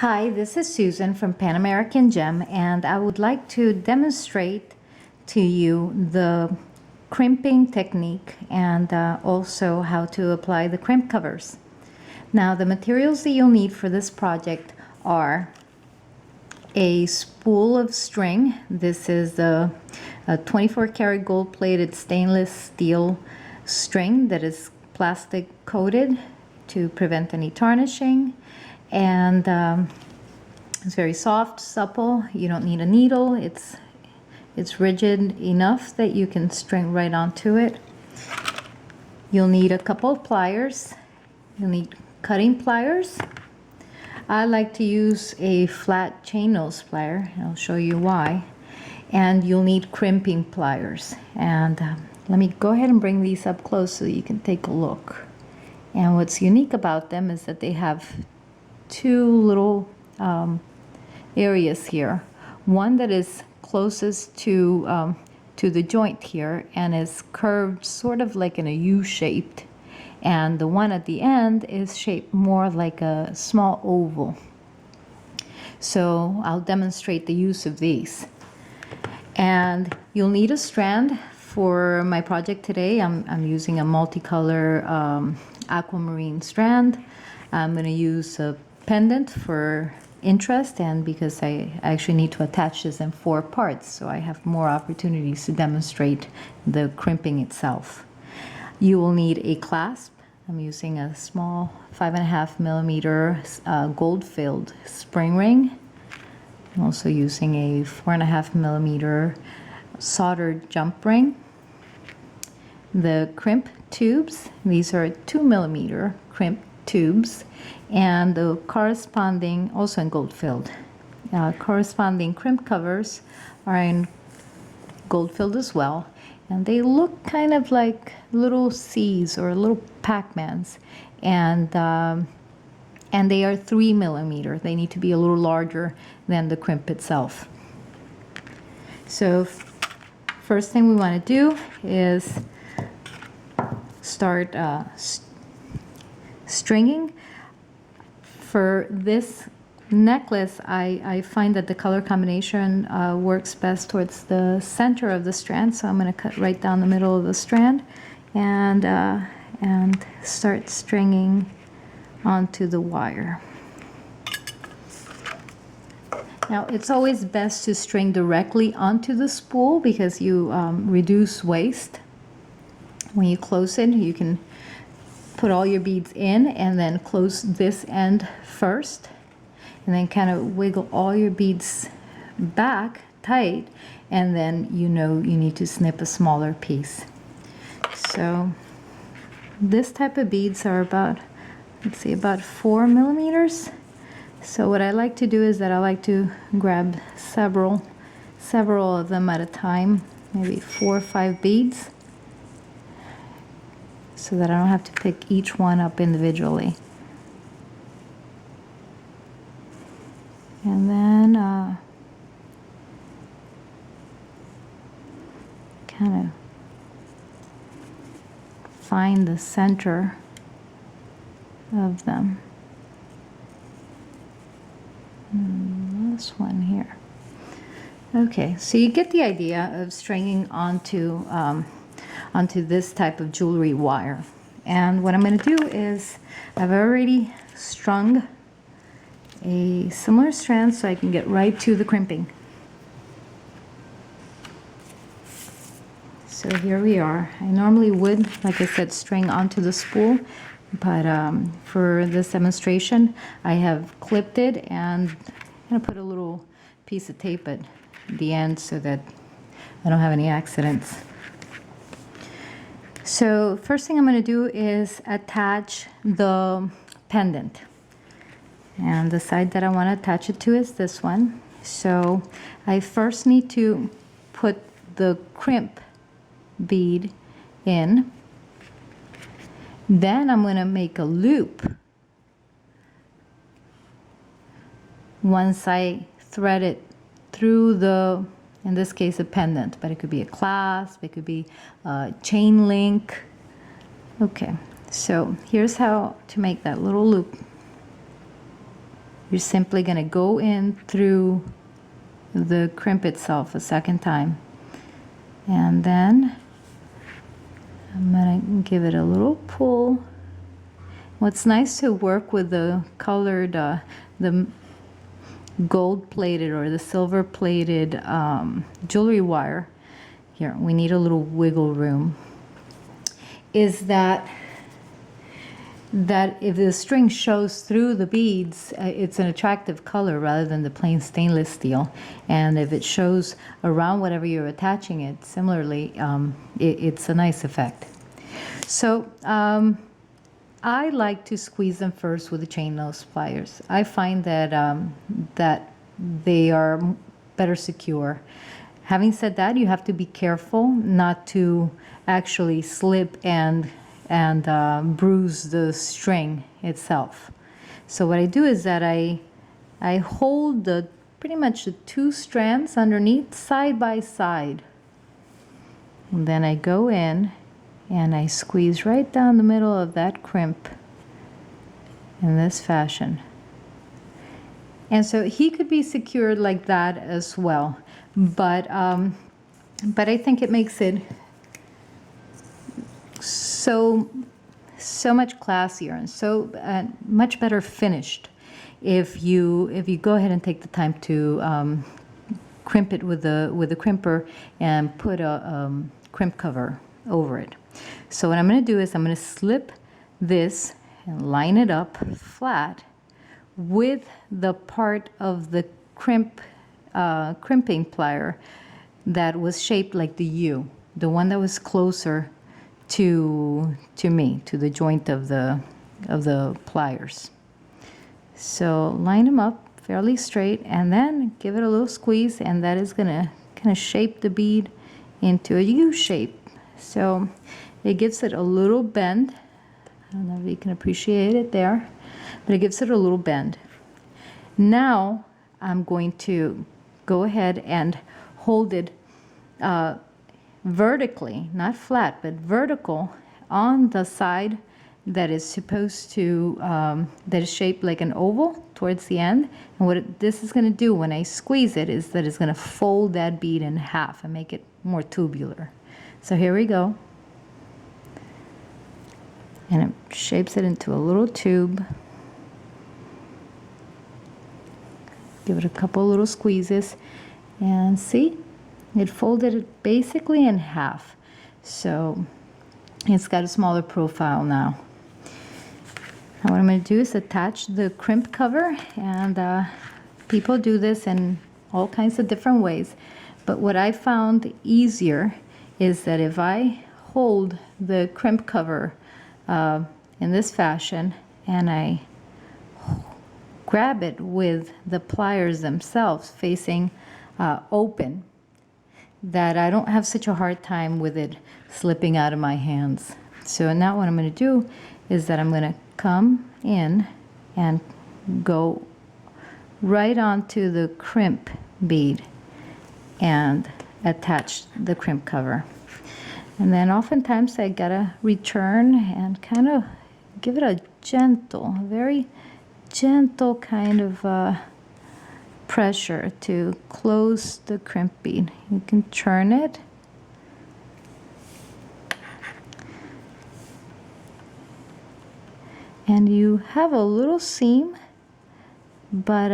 Hi, this is Susan from Pan American Gem, and I would like to demonstrate to you the crimping technique and also how to apply the crimp covers. Now, the materials that you'll need for this project are a spool of string. This is a 24 karat gold plated stainless steel string that is plastic coated to prevent any tarnishing, and it's very soft, supple. You don't need a needle. It's rigid enough that you can string right onto it. You'll need a couple of pliers. You'll need cutting pliers. I like to use a flat chain nose plier, and I'll show you why. And you'll need crimping pliers. And let me go ahead and bring these up close so you can take a look. And what's unique about them is that they have two little areas here. One that is closest to the joint here and is curved sort of like in a U-shaped, and the one at the end is shaped more like a small oval. So I'll demonstrate the use of these. And you'll need a strand. For my project today, I'm using a multicolor aquamarine strand. I'm going to use a pendant for interest, and because I actually need to attach this in 4 parts, so I have more opportunities to demonstrate the crimping itself. You will need a clasp. I'm using a small 5.5 millimeter gold-filled spring ring. I'm also using a 4.5 millimeter soldered jump ring. The crimp tubes, these are 2 millimeter crimp tubes, and the corresponding, also in gold filled, corresponding crimp covers are in gold filled as well, and they look kind of like little C's or little Pac-Mans, and they are 3 millimeter. They need to be a little larger than the crimp itself. So first thing we want to do is start stringing. For this necklace, I find that the color combination works best towards the center of the strand, so I'm going to cut right down the middle of the strand and start stringing onto the wire. Now, it's always best to string directly onto the spool because you reduce waste. When you close it, you can put all your beads in and then close this end first, and then kind of wiggle all your beads back tight, and then you know you need to snip a smaller piece. So this type of beads are about, let's see, about 4 millimeters. So what I like to do is that I like to grab several of them at a time, maybe 4 or 5 beads, so that I don't have to pick each one up individually. And then kind of find the center of them. This one here. Okay, so you get the idea of stringing onto this type of jewelry wire. And what I'm going to do is I've already strung a similar strand so I can get right to the crimping. So here we are. I normally would, like I said, string onto the spool, but for this demonstration I have clipped it, and I'm going to put a little piece of tape at the end so that I don't have any accidents. So first thing I'm going to do is attach the pendant, and the side that I want to attach it to is this one. So I first need to put the crimp bead in, then I'm going to make a loop once I thread it through the, in this case, a pendant, but it could be a clasp, it could be a chain link. Okay, so here's how to make that little loop. you're simply going to go in through the crimp itself a second time. And then I'm going to give it a little pull. What's nice to work with the colored, the gold-plated or the silver-plated jewelry wire, here, we need a little wiggle room, is that if the string shows through the beads, it's an attractive color rather than the plain stainless steel. And if it shows around whatever you're attaching it, similarly, it's a nice effect. So I like to squeeze them first with the chain nose pliers. I find that that they are better secure. Having said that, you have to be careful not to actually slip and bruise the string itself. So what I do is that I hold pretty much the two strands underneath side by side. And then I go in and I squeeze right down the middle of that crimp in this fashion. And so he could be secured like that as well. But I think it makes it so much classier and so much better finished if you go ahead and take the time to crimp it with the crimper and put a crimp cover over it. So what I'm going to do is I'm going to slip this and line it up flat with the part of the crimping plier that was shaped like the U, the one that was closer to me, to the joint of the pliers. So line them up fairly straight and then give it a little squeeze, and that is going to kind of shape the bead into a U shape. So it gives it a little bend. I don't know if you can appreciate it there, but it gives it a little bend. Now I'm going to go ahead and hold it vertically, not flat, but vertical on the side that is supposed to, that is shaped like an oval towards the end. And what this is going to do when I squeeze it is that it's going to fold that bead in half and make it more tubular. So here we go. And it shapes it into a little tube. Give it a couple little squeezes and see, it folded it basically in half. So it's got a smaller profile now. Now what I'm going to do is attach the crimp cover, and people do this in all kinds of different ways. But what I found easier is that if I hold the crimp cover in this fashion and I grab it with the pliers themselves facing open, that I don't have such a hard time with it slipping out of my hands. So now what I'm going to do is that I'm going to come in and go right onto the crimp bead and attach the crimp cover. And then oftentimes I gotta return and kind of give it a gentle, very gentle kind of pressure to close the crimp bead. You can turn it. And you have a little seam, but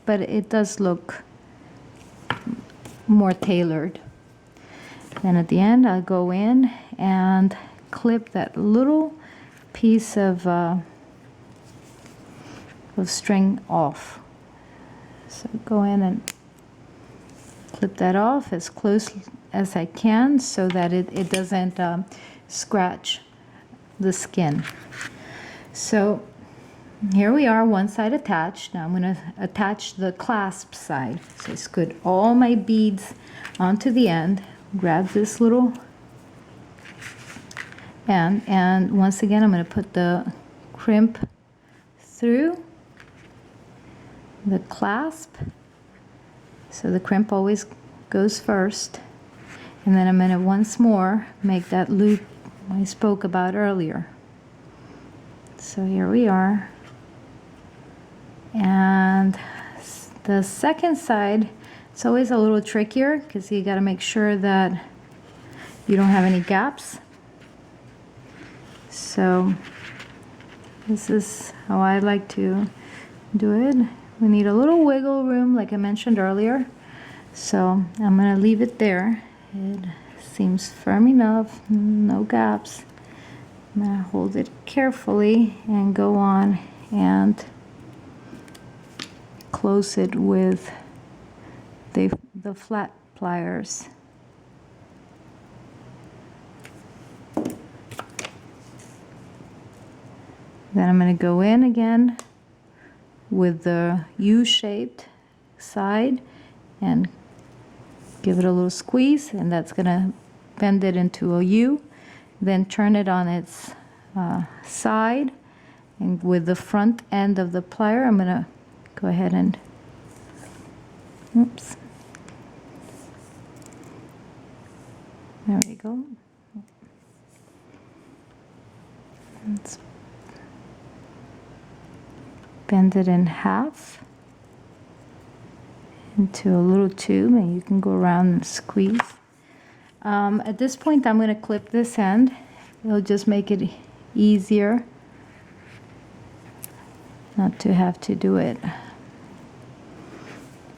it does look more tailored. Then at the end, I'll go in and clip that little piece of string off. So go in and clip that off as close as I can so that it doesn't scratch the skin. So here we are, one side attached. Now I'm going to attach the clasp side. So I scoot all my beads onto the end, grab this little and once again I'm going to put the crimp through the clasp. So the crimp always goes first, and then I'm going to once more make that loop I spoke about earlier. So here we are. And the second side, it's always a little trickier because you got to make sure that you don't have any gaps. So this is how I like to do it. We need a little wiggle room like I mentioned earlier. So I'm going to leave it there. It seems firm enough, no gaps. I'm going to hold it carefully and go on and close it with the flat pliers. Then I'm going to go in again with the U-shaped side and give it a little squeeze, and that's going to bend it into a U. Then turn it on its side, and with the front end of the plier I'm going to go ahead and oops, there we go. Let's bend it in half into a little tube, and you can go around and squeeze. At this point I'm going to clip this end. It'll just make it easier not to have to do it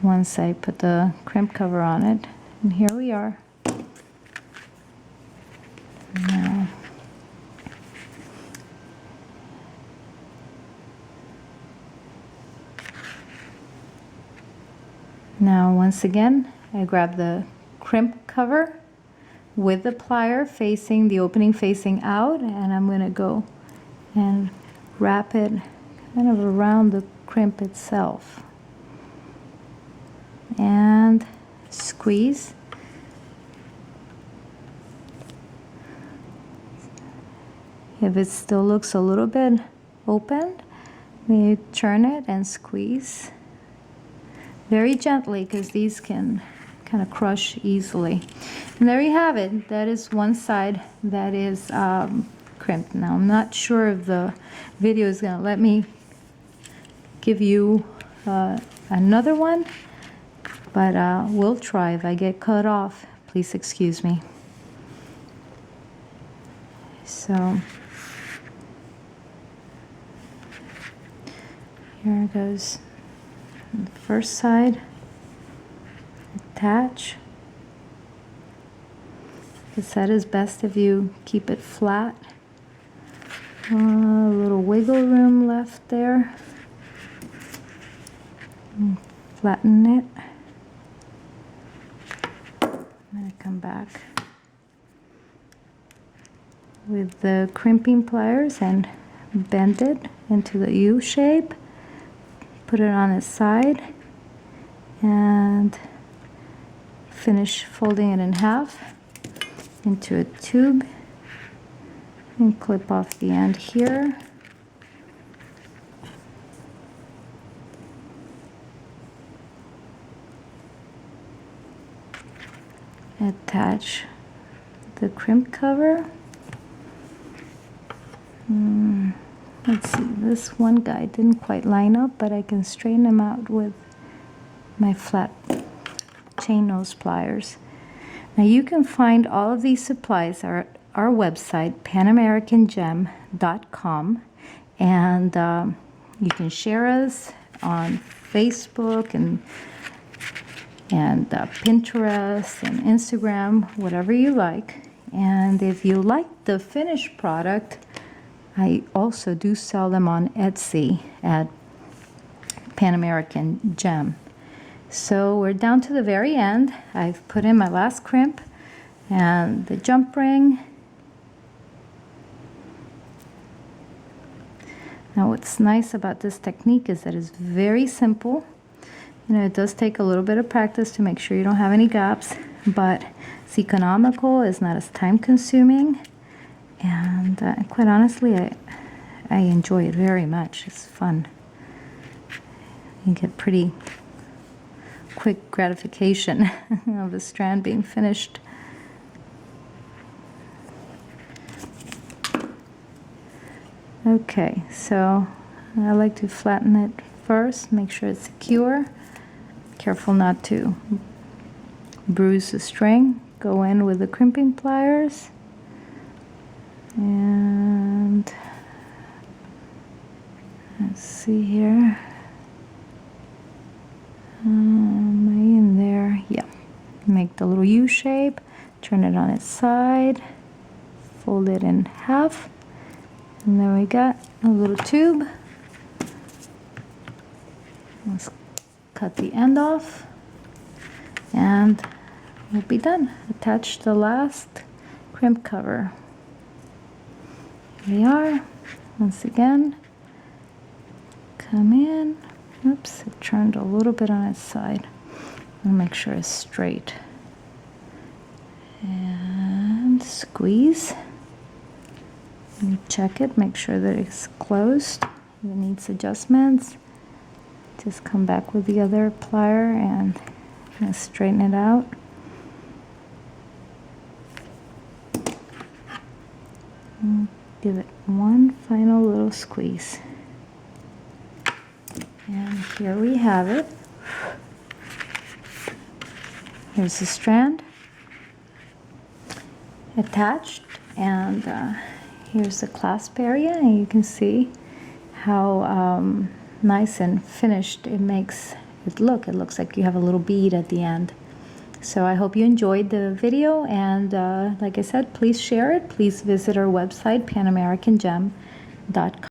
once I put the crimp cover on it. And here we are. Now once again I grab the crimp cover with the plier facing the opening facing out, and I'm going to go and wrap it kind of around the crimp itself and squeeze. If it still looks a little bit open, you turn it and squeeze very gently because these can kind of crush easily. And there you have it. That is one side that is crimped. Now I'm not sure if the video is going to let me give you another one, but we'll try. If I get cut off, please excuse me. So here it goes. The first side, attach. The set is best if you keep it flat. A little wiggle room left there. Flatten it. I'm going to come back with the crimping pliers and bend it into the U shape. Put it on its side and finish folding it in half into a tube and clip off the end here. Attach the crimp cover. Let's see, this one guy didn't quite line up, but I can straighten him out with my flat chain nose pliers. Now you can find all of these supplies at our website, panamericangem.com, and you can share us on Facebook and Pinterest and Instagram, whatever you like. And if you like the finished product, I also do sell them on Etsy at Pan American Gem. So we're down to the very end. I've put in my last crimp and the jump ring. Now what's nice about this technique is that it's very simple. You know, it does take a little bit of practice to make sure you don't have any gaps, but it's economical, it's not as time consuming. And quite honestly, I enjoy it very much. It's fun. You get pretty quick gratification of a strand being finished. Okay, so I like to flatten it first, make sure it's secure. Careful not to bruise the string. Go in with the crimping pliers, and let's see here. Am I in there? Yeah. Make the little U shape, turn it on its side, fold it in half, and then we got a little tube. Let's cut the end off, and we'll be done. Attach the last crimp cover. Here we are. Once again, come in. Oops, it turned a little bit on its side. I'll make sure it's straight. And squeeze. And check it, make sure that it's closed. If it needs adjustments, just come back with the other plier and straighten it out. And give it one final little squeeze. And here we have it. Here's the strand attached, and here's the clasp area, and you can see how nice and finished it makes it look. It looks like you have a little bead at the end. So I hope you enjoyed the video, and like I said, please share it. Please visit our website, panamericangem.com.